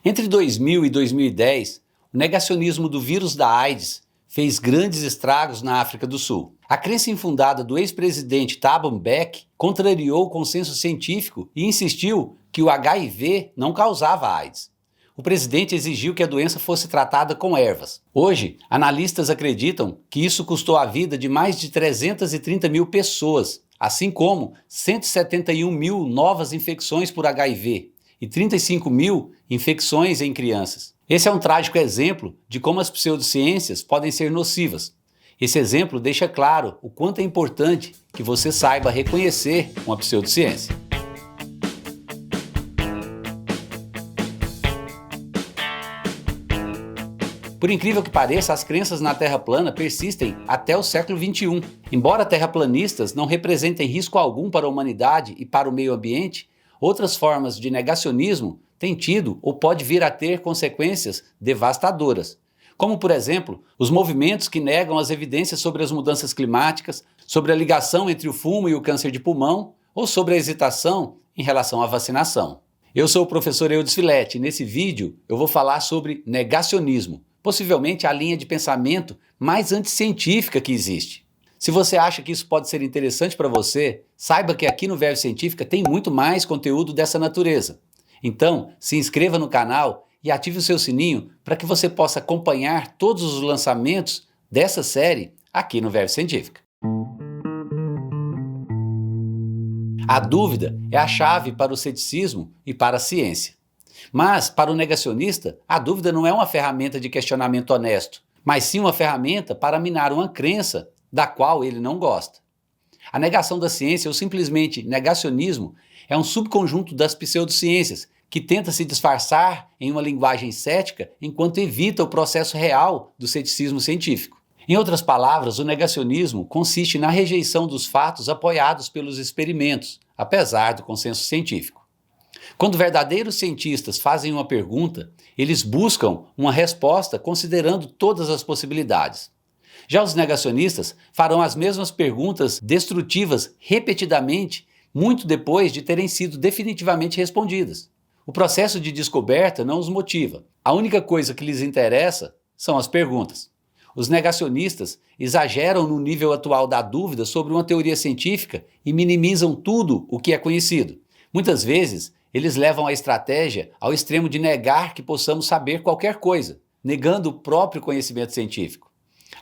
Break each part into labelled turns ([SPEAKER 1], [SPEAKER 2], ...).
[SPEAKER 1] Entre 2000 e 2010, o negacionismo do vírus da AIDS fez grandes estragos na África do Sul. A crença infundada do ex-presidente Thabo Mbeki contrariou o consenso científico e insistiu que o HIV não causava AIDS. O presidente exigiu que a doença fosse tratada com ervas. Hoje, analistas acreditam que isso custou a vida de mais de 330 mil pessoas, assim como 171 mil novas infecções por HIV e 35 mil infecções em crianças. Esse é um trágico exemplo de como as pseudociências podem ser nocivas. Esse exemplo deixa claro o quanto é importante que você saiba reconhecer uma pseudociência. Por incrível que pareça, as crenças na Terra plana persistem até o século XXI. Embora terraplanistas não representem risco algum para a humanidade e para o meio ambiente, outras formas de negacionismo têm tido ou pode vir a ter consequências devastadoras. Como, por exemplo, os movimentos que negam as evidências sobre as mudanças climáticas, sobre a ligação entre o fumo e o câncer de pulmão, ou sobre a hesitação em relação à vacinação. Eu sou o professor Eudes Filete e nesse vídeo eu vou falar sobre negacionismo, possivelmente a linha de pensamento mais anticientífica que existe. Se você acha que isso pode ser interessante para você, saiba que aqui no Verve Científica tem muito mais conteúdo dessa natureza. Então, se inscreva no canal e ative o seu sininho para que você possa acompanhar todos os lançamentos dessa série aqui no Verve Científica. A dúvida é a chave para o ceticismo e para a ciência. Mas, para o negacionista, a dúvida não é uma ferramenta de questionamento honesto, mas sim uma ferramenta para minar uma crença da qual ele não gosta. A negação da ciência, ou simplesmente negacionismo, é um subconjunto das pseudociências que tenta se disfarçar em uma linguagem cética enquanto evita o processo real do ceticismo científico. Em outras palavras, o negacionismo consiste na rejeição dos fatos apoiados pelos experimentos, apesar do consenso científico. Quando verdadeiros cientistas fazem uma pergunta, eles buscam uma resposta considerando todas as possibilidades. Já os negacionistas farão as mesmas perguntas destrutivas repetidamente, muito depois de terem sido definitivamente respondidas. O processo de descoberta não os motiva. A única coisa que lhes interessa são as perguntas. Os negacionistas exageram no nível atual da dúvida sobre uma teoria científica e minimizam tudo o que é conhecido. Muitas vezes, eles levam a estratégia ao extremo de negar que possamos saber qualquer coisa, negando o próprio conhecimento científico.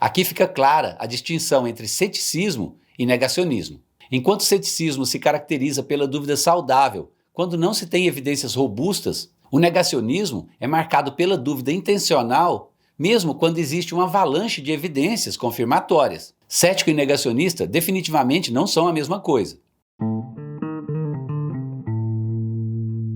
[SPEAKER 1] Aqui fica clara a distinção entre ceticismo e negacionismo. Enquanto o ceticismo se caracteriza pela dúvida saudável, quando não se tem evidências robustas, o negacionismo é marcado pela dúvida intencional, mesmo quando existe uma avalanche de evidências confirmatórias. Cético e negacionista definitivamente não são a mesma coisa.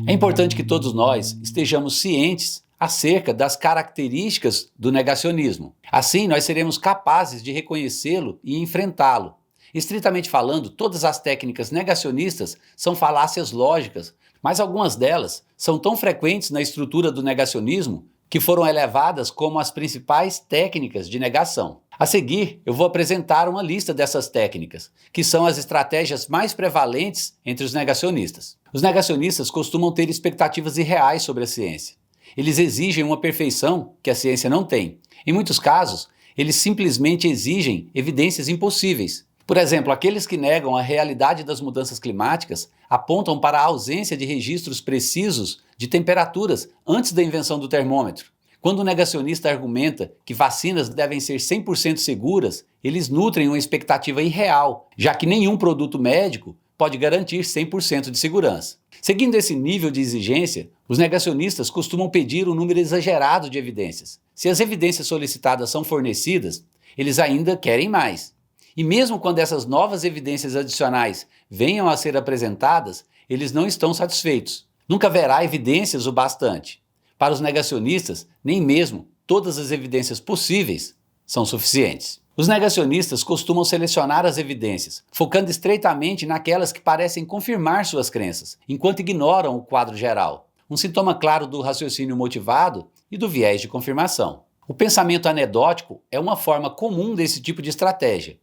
[SPEAKER 1] É importante que todos nós estejamos cientes acerca das características do negacionismo. Assim, nós seremos capazes de reconhecê-lo e enfrentá-lo. Estritamente falando, todas as técnicas negacionistas são falácias lógicas, mas algumas delas são tão frequentes na estrutura do negacionismo que foram elevadas como as principais técnicas de negação. A seguir, eu vou apresentar uma lista dessas técnicas, que são as estratégias mais prevalentes entre os negacionistas. Os negacionistas costumam ter expectativas irreais sobre a ciência. Eles exigem uma perfeição que a ciência não tem. Em muitos casos, eles simplesmente exigem evidências impossíveis. Por exemplo, aqueles que negam a realidade das mudanças climáticas apontam para a ausência de registros precisos de temperaturas antes da invenção do termômetro. Quando o negacionista argumenta que vacinas devem ser 100% seguras, eles nutrem uma expectativa irreal, já que nenhum produto médico pode garantir 100% de segurança. Seguindo esse nível de exigência, os negacionistas costumam pedir um número exagerado de evidências. Se as evidências solicitadas são fornecidas, eles ainda querem mais. E mesmo quando essas novas evidências adicionais venham a ser apresentadas, eles não estão satisfeitos. Nunca haverá evidências o bastante. Para os negacionistas, nem mesmo todas as evidências possíveis são suficientes. Os negacionistas costumam selecionar as evidências, focando estreitamente naquelas que parecem confirmar suas crenças, enquanto ignoram o quadro geral. Um sintoma claro do raciocínio motivado e do viés de confirmação. O pensamento anedótico é uma forma comum desse tipo de estratégia.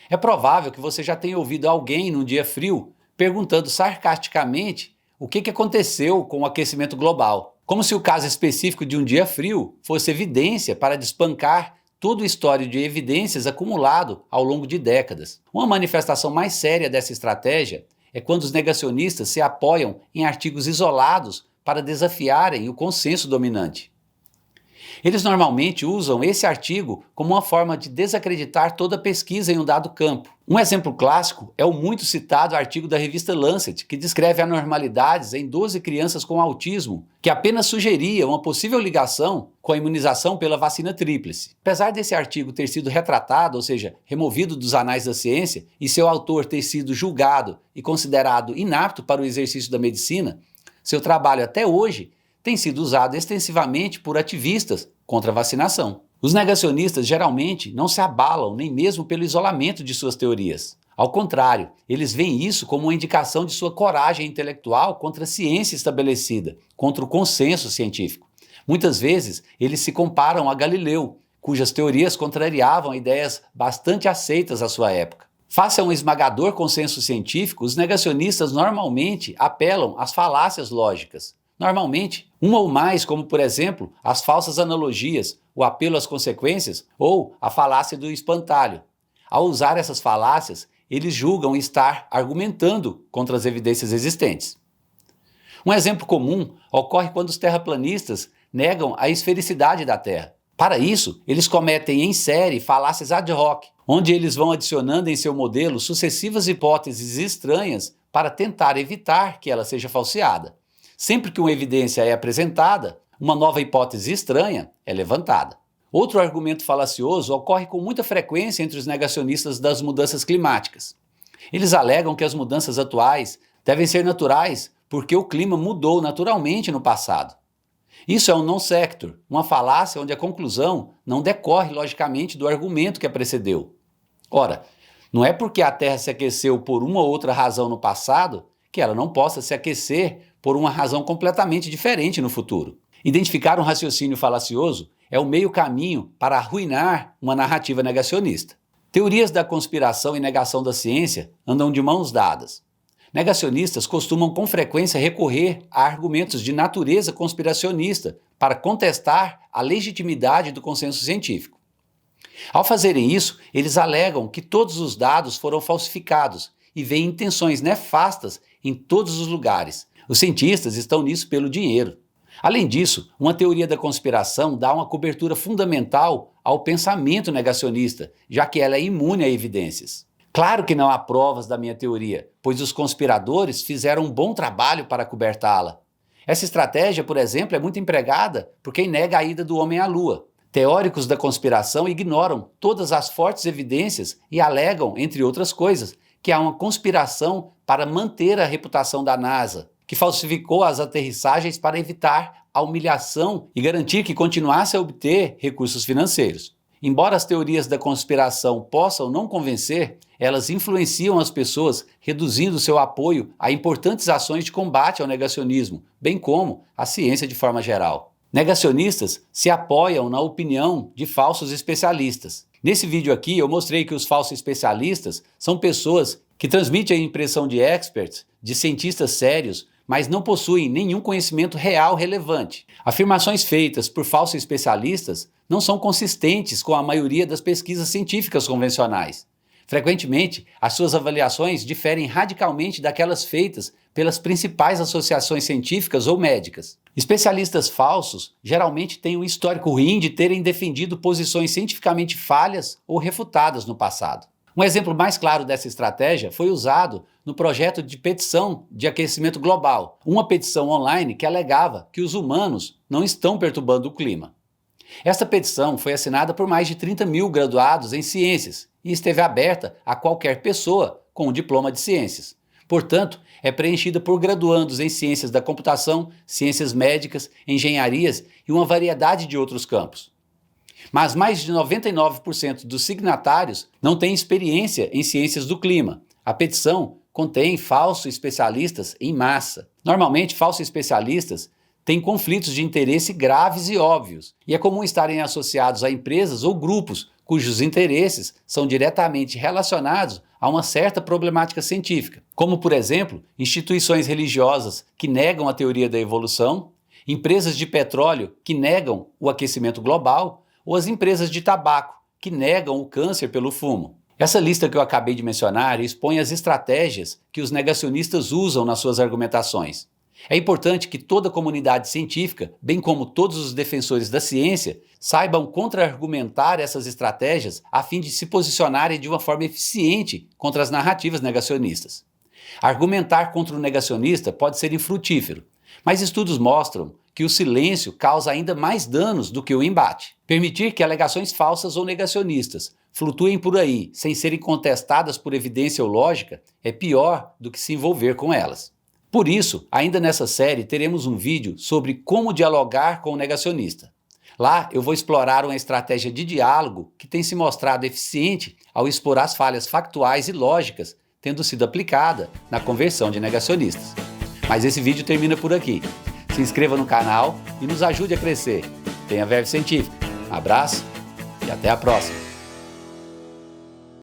[SPEAKER 1] É provável que você já tenha ouvido alguém num dia frio perguntando sarcasticamente o que aconteceu com o aquecimento global. Como se o caso específico de um dia frio fosse evidência para despancar todo o histórico de evidências acumulado ao longo de décadas. Uma manifestação mais séria dessa estratégia é quando os negacionistas se apoiam em artigos isolados para desafiarem o consenso dominante. Eles normalmente usam esse artigo como uma forma de desacreditar toda pesquisa em um dado campo. Um exemplo clássico é o muito citado artigo da revista Lancet, que descreve anormalidades em 12 crianças com autismo, que apenas sugeria uma possível ligação com a imunização pela vacina tríplice. Apesar desse artigo ter sido retratado, ou seja, removido dos anais da ciência, e seu autor ter sido julgado e considerado inapto para o exercício da medicina, seu trabalho até hoje tem sido usado extensivamente por ativistas contra a vacinação. Os negacionistas geralmente não se abalam nem mesmo pelo isolamento de suas teorias. Ao contrário, eles veem isso como uma indicação de sua coragem intelectual contra a ciência estabelecida, contra o consenso científico. Muitas vezes, eles se comparam a Galileu, cujas teorias contrariavam ideias bastante aceitas à sua época. Face a um esmagador consenso científico, os negacionistas normalmente apelam às falácias lógicas. Normalmente, uma ou mais, como por exemplo, as falsas analogias, o apelo às consequências ou a falácia do espantalho. Ao usar essas falácias, eles julgam estar argumentando contra as evidências existentes. Um exemplo comum ocorre quando os terraplanistas negam a esfericidade da Terra. Para isso, eles cometem em série falácias ad hoc, onde eles vão adicionando em seu modelo sucessivas hipóteses estranhas para tentar evitar que ela seja falseada. Sempre que uma evidência é apresentada, uma nova hipótese estranha é levantada. Outro argumento falacioso ocorre com muita frequência entre os negacionistas das mudanças climáticas. Eles alegam que as mudanças atuais devem ser naturais porque o clima mudou naturalmente no passado. Isso é um non sequitur, uma falácia onde a conclusão não decorre logicamente do argumento que a precedeu. Ora, não é porque a Terra se aqueceu por uma ou outra razão no passado que ela não possa se aquecer por uma razão completamente diferente no futuro. Identificar um raciocínio falacioso é o meio caminho para arruinar uma narrativa negacionista. Teorias da conspiração e negação da ciência andam de mãos dadas. Negacionistas costumam com frequência recorrer a argumentos de natureza conspiracionista para contestar a legitimidade do consenso científico. Ao fazerem isso, eles alegam que todos os dados foram falsificados e veem intenções nefastas em todos os lugares. Os cientistas estão nisso pelo dinheiro. Além disso, uma teoria da conspiração dá uma cobertura fundamental ao pensamento negacionista, já que ela é imune a evidências. Claro que não há provas da minha teoria, pois os conspiradores fizeram um bom trabalho para cobertá-la. Essa estratégia, por exemplo, é muito empregada por quem nega a ida do homem à Lua. Teóricos da conspiração ignoram todas as fortes evidências e alegam, entre outras coisas, que há uma conspiração para manter a reputação da NASA, que falsificou as aterrissagens para evitar a humilhação e garantir que continuasse a obter recursos financeiros. Embora as teorias da conspiração possam não convencer, elas influenciam as pessoas, reduzindo seu apoio a importantes ações de combate ao negacionismo, bem como à ciência de forma geral. Negacionistas se apoiam na opinião de falsos especialistas. Nesse vídeo aqui eu mostrei que os falsos especialistas são pessoas que transmitem a impressão de experts, de cientistas sérios, mas não possuem nenhum conhecimento real relevante. Afirmações feitas por falsos especialistas não são consistentes com a maioria das pesquisas científicas convencionais. Frequentemente, as suas avaliações diferem radicalmente daquelas feitas pelas principais associações científicas ou médicas. Especialistas falsos geralmente têm um histórico ruim de terem defendido posições cientificamente falhas ou refutadas no passado. Um exemplo mais claro dessa estratégia foi usado no projeto de petição de aquecimento global, uma petição online que alegava que os humanos não estão perturbando o clima. Esta petição foi assinada por mais de 30 mil graduados em ciências e esteve aberta a qualquer pessoa com um diploma de ciências. Portanto, é preenchida por graduandos em ciências da computação, ciências médicas, engenharias e uma variedade de outros campos. Mas mais de 99% dos signatários não têm experiência em ciências do clima. A petição contém falsos especialistas em massa. Normalmente, falsos especialistas têm conflitos de interesse graves e óbvios, e é comum estarem associados a empresas ou grupos cujos interesses são diretamente relacionados a uma certa problemática científica, como, por exemplo, instituições religiosas que negam a teoria da evolução, empresas de petróleo que negam o aquecimento global ou as empresas de tabaco que negam o câncer pelo fumo. Essa lista que eu acabei de mencionar expõe as estratégias que os negacionistas usam nas suas argumentações. É importante que toda a comunidade científica, bem como todos os defensores da ciência, saibam contra-argumentar essas estratégias a fim de se posicionarem de uma forma eficiente contra as narrativas negacionistas. Argumentar contra o negacionista pode ser infrutífero, mas estudos mostram que o silêncio causa ainda mais danos do que o embate. Permitir que alegações falsas ou negacionistas flutuem por aí sem serem contestadas por evidência ou lógica é pior do que se envolver com elas. Por isso, ainda nessa série teremos um vídeo sobre como dialogar com o negacionista. Lá eu vou explorar uma estratégia de diálogo que tem se mostrado eficiente ao expor as falhas factuais e lógicas tendo sido aplicada na conversão de negacionistas. Mas esse vídeo termina por aqui. Se inscreva no canal e nos ajude a crescer. Tenha Verve Científico. Abraço e até a próxima!